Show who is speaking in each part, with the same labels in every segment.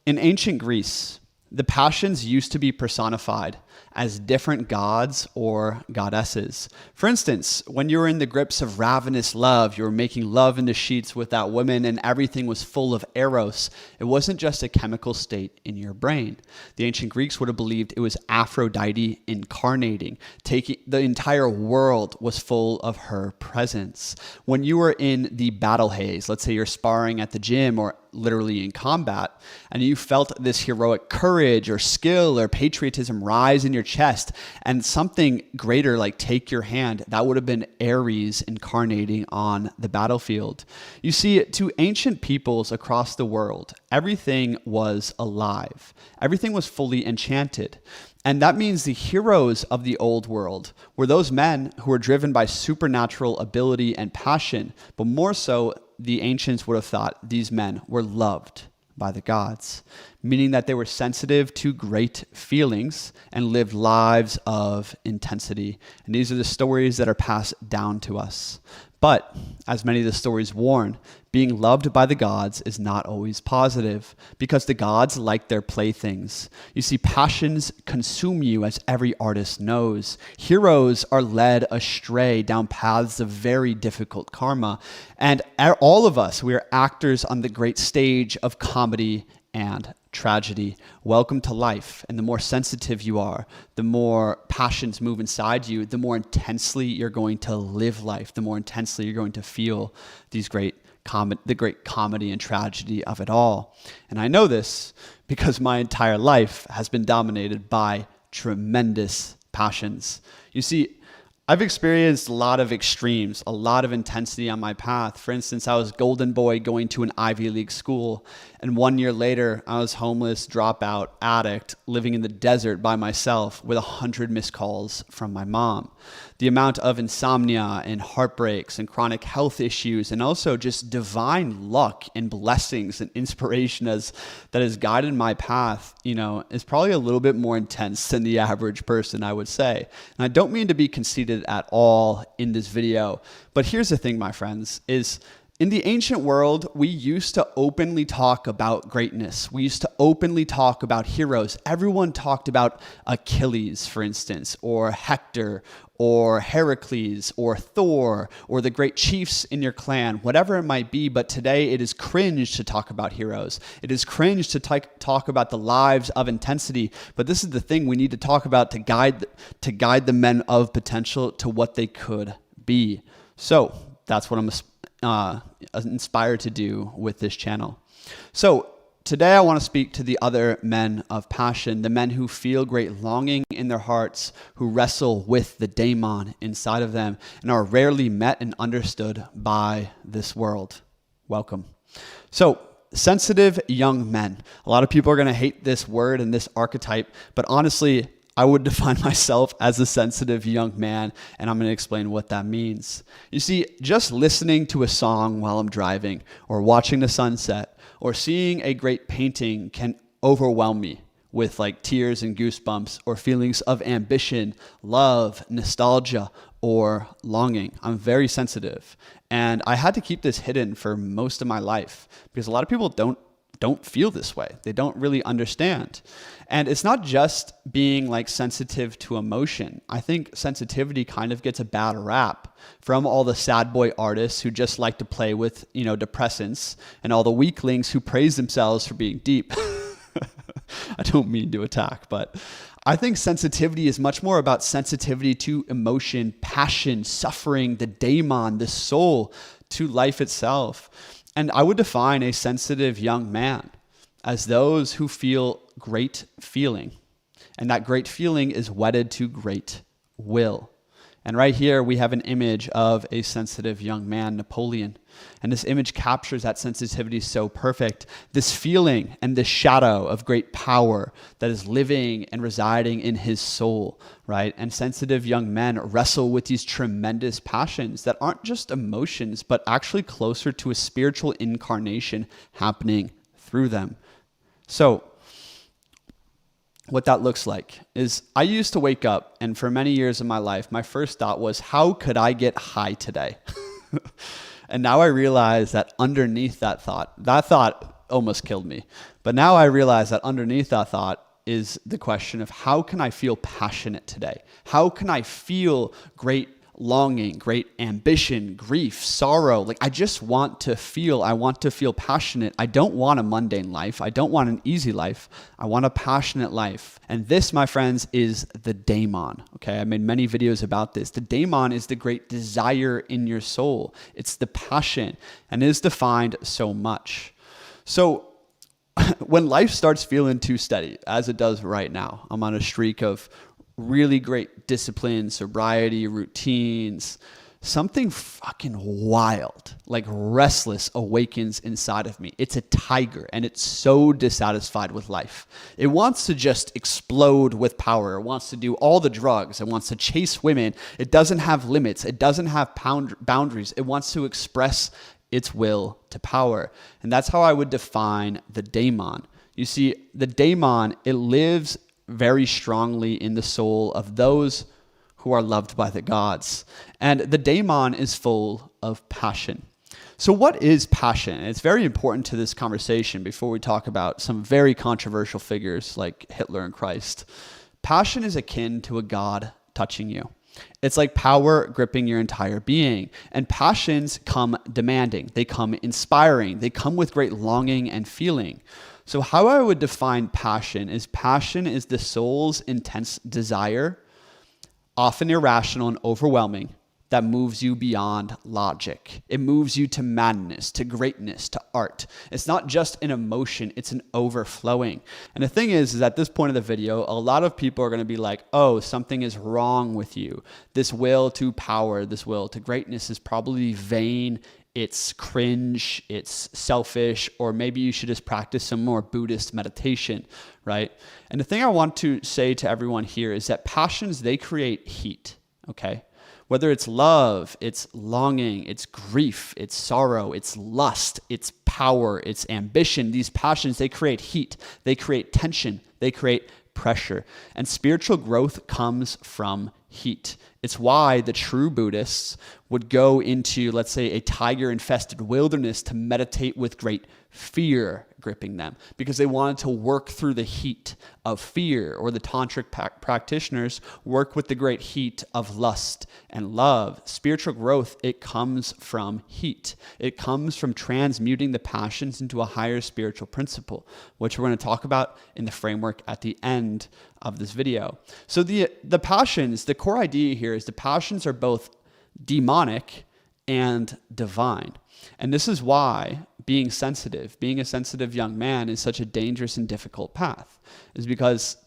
Speaker 1: In ancient Greece, the passions used to be personified as different gods or goddesses. For instance, when you were in the grips of ravenous love, you were making love in the sheets with that woman and everything was full of eros. It wasn't just a chemical state in your brain. The ancient Greeks would have believed it was Aphrodite incarnating, taking the entire world was full of her presence. When you were in the battle haze, let's say you're sparring at the gym or literally in combat, and you felt this heroic courage or skill or patriotism rise in your chest, and something greater like take your hand, that would have been Ares incarnating on the battlefield. You see, to ancient peoples across the world, everything was alive. Everything was fully enchanted. And that means the heroes of the old world were those men who were driven by supernatural ability and passion, but more so, the ancients would have thought these men were loved by the gods, meaning that they were sensitive to great feelings and lived lives of intensity. And these are the stories that are passed down to us. But as many of the stories warn, being loved by the gods is not always positive because the gods like their playthings. You see, passions consume you, as every artist knows. Heroes are led astray down paths of very difficult karma. And all of us, we are actors on the great stage of comedy and tragedy. Welcome to life. And the more sensitive you are, the more passions move inside you, the more intensely you're going to live life, the more intensely you're going to feel these the great comedy and tragedy of it all. And I know this because my entire life has been dominated by tremendous passions. You see, I've experienced a lot of extremes, a lot of intensity on my path. For instance, I was golden boy going to an Ivy League school, and 1 year later, I was homeless, dropout, addict, living in the desert by myself with 100 missed calls from my mom. The amount of insomnia and heartbreaks and chronic health issues, and also just divine luck and blessings and inspiration that has guided my path, is probably a little bit more intense than the average person, I would say. And I don't mean to be conceited at all in this video, but here's the thing, my friends, is in the ancient world, we used to openly talk about greatness. We used to openly talk about heroes. Everyone talked about Achilles, for instance, or Hector, or Heracles, or Thor, or the great chiefs in your clan, whatever it might be. But today it is cringe to talk about heroes. It is cringe to talk about the lives of intensity. But this is the thing we need to talk about to guide the men of potential to what they could be. So that's what I'm inspired to do with this channel. So today I want to speak to the other men of passion, the men who feel great longing in their hearts, who wrestle with the daemon inside of them and are rarely met and understood by this world. Welcome. So, sensitive young men. A lot of people are going to hate this word and this archetype, but honestly, I would define myself as a sensitive young man, and I'm going to explain what that means. You see, just listening to a song while I'm driving, or watching the sunset, or seeing a great painting can overwhelm me with like tears and goosebumps, or feelings of ambition, love, nostalgia, or longing. I'm very sensitive, and I had to keep this hidden for most of my life because a lot of people don't feel this way. They don't really understand. And it's not just being like sensitive to emotion. I think sensitivity kind of gets a bad rap from all the sad boy artists who just like to play with, depressants, and all the weaklings who praise themselves for being deep. I don't mean to attack, but I think sensitivity is much more about sensitivity to emotion, passion, suffering, the daemon, the soul, to life itself. And I would define a sensitive young man as those who feel great feeling. And that great feeling is wedded to great will. And right here we have an image of a sensitive young man, Napoleon. And this image captures that sensitivity so perfect. This feeling and this shadow of great power that is living and residing in his soul, right? And sensitive young men wrestle with these tremendous passions that aren't just emotions, but actually closer to a spiritual incarnation happening through them. So what that looks like is I used to wake up, and for many years of my life, my first thought was, how could I get high today? And now I realize that underneath that thought almost killed me. But now I realize that underneath that thought is the question of how can I feel passionate today? How can I feel great longing, great ambition, grief, sorrow? Like I want to feel passionate. I don't want a mundane life. I don't want an easy life. I want a passionate life. And this, my friends, is the daemon. Okay. I made many videos about this. The daemon is the great desire in your soul. It's the passion and is defined so much. So when life starts feeling too steady, as it does right now, I'm on a streak of really great discipline, sobriety, routines, something fucking wild, like restless, awakens inside of me. It's a tiger and it's so dissatisfied with life. It wants to just explode with power. It wants to do all the drugs. It wants to chase women. It doesn't have limits. It doesn't have boundaries. It wants to express its will to power. And that's how I would define the daemon. You see, the daemon, it lives very strongly in the soul of those who are loved by the gods. And the daemon is full of passion. So what is passion? And it's very important to this conversation before we talk about some very controversial figures like Hitler and Christ. Passion is akin to a god touching you. It's like power gripping your entire being. And passions come demanding. They come inspiring. They come with great longing and feeling. So how I would define passion is the soul's intense desire, often irrational and overwhelming, that moves you beyond logic. It moves you to madness, to greatness, to art. It's not just an emotion, it's an overflowing. And the thing is at this point of the video, a lot of people are going to be like, oh, something is wrong with you. This will to power, this will to greatness is probably vain. It's cringe, it's selfish, or maybe you should just practice some more Buddhist meditation, right? And the thing I want to say to everyone here is that passions, they create heat, okay? Whether it's love, it's longing, it's grief, it's sorrow, it's lust, it's power, it's ambition. These passions, they create heat, they create tension, they create pressure. And spiritual growth comes from heat. It's why the true Buddhists would go into, let's say, a tiger-infested wilderness to meditate with great fear gripping them because they wanted to work through the heat of fear, or the tantric practitioners work with the great heat of lust and love. Spiritual growth, it comes from heat. It comes from transmuting the passions into a higher spiritual principle, which we're going to talk about in the framework at the end of this video. So the passions, the core idea here is the passions are both demonic and divine. And this is why being a sensitive young man is such a dangerous and difficult path, is because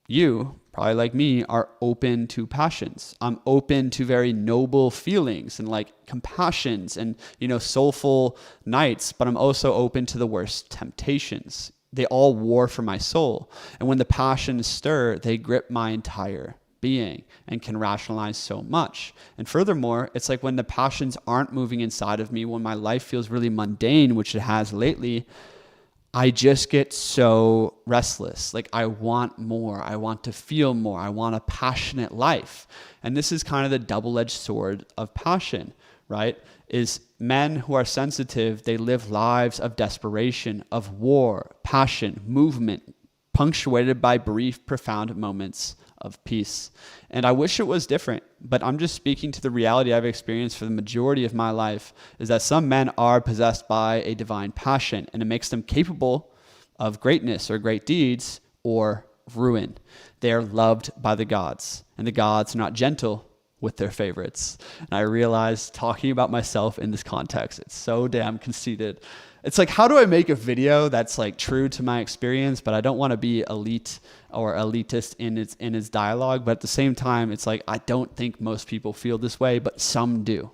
Speaker 1: you, probably like me, are open to passions. I'm open to very noble feelings and like compassions and, soulful nights, but I'm also open to the worst temptations. They all war for my soul. And when the passions stir, they grip my entire being and can rationalize so much. And furthermore, it's like when the passions aren't moving inside of me, when my life feels really mundane, which it has lately, I just get so restless. Like I want more. I want to feel more. I want a passionate life. And this is kind of the double-edged sword of passion, right? Is men who are sensitive, they live lives of desperation, of war, passion, movement, punctuated by brief, profound moments of peace. And I wish it was different, but I'm just speaking to the reality I've experienced for the majority of my life, is that some men are possessed by a divine passion, and it makes them capable of greatness or great deeds or ruin. They are loved by the gods, and the gods are not gentle with their favorites. And I realized talking about myself in this context, it's so damn conceited. It's like, how do I make a video that's like true to my experience, but I don't want to be elite or elitist in its dialogue. But at the same time, it's like, I don't think most people feel this way, but some do.